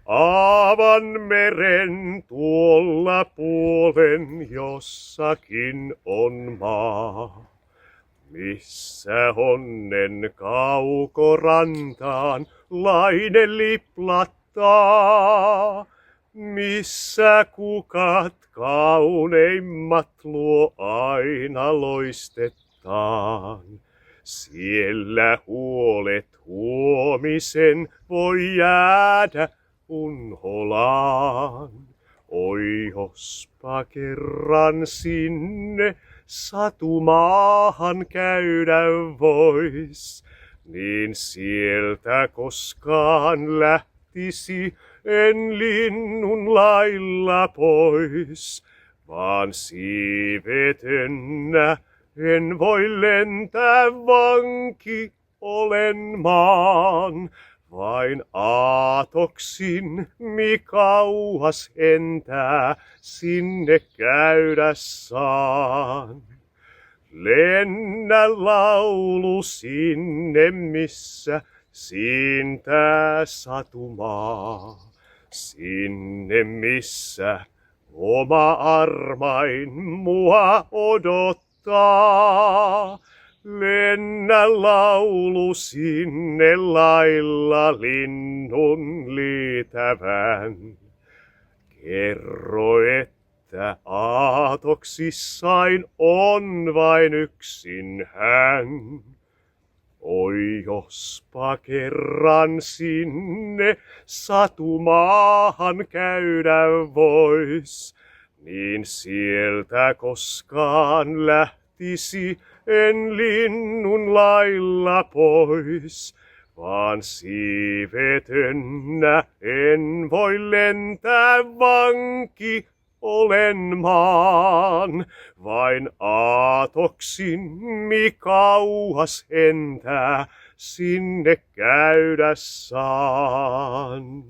Aavan meren tuolla puolen jossakin on maa, missä onnen kaukorantaan laine liplattaa, missä kukat kauneimmat luo aina loistettaan. Siellä huolet huomisen voi jäädä unholaan. Oi jospa kerran sinne satumaahan käydä vois, niin sieltä koskaan lähtisi en linnun lailla pois, vaan siivetönä en voi lentää, vanki olen maan. Vain aatoksin mi kauas entää sinne käydä saan. Lennä laulu sinne, missä siintää satumaa. Sinne, missä oma armain mua odottaa. Lennä laulu sinne lailla linnun liitävän. Kerro, että aatoksissain on vain yksin hän. Oi jospa kerran sinne satumaahan käydä vois, niin sieltä koskaan lähtisi en linnun lailla pois, vaan siivetönä en voi lentää, vanki olen maan. Vain aatoksin mi kauas entää sinne käydä saan.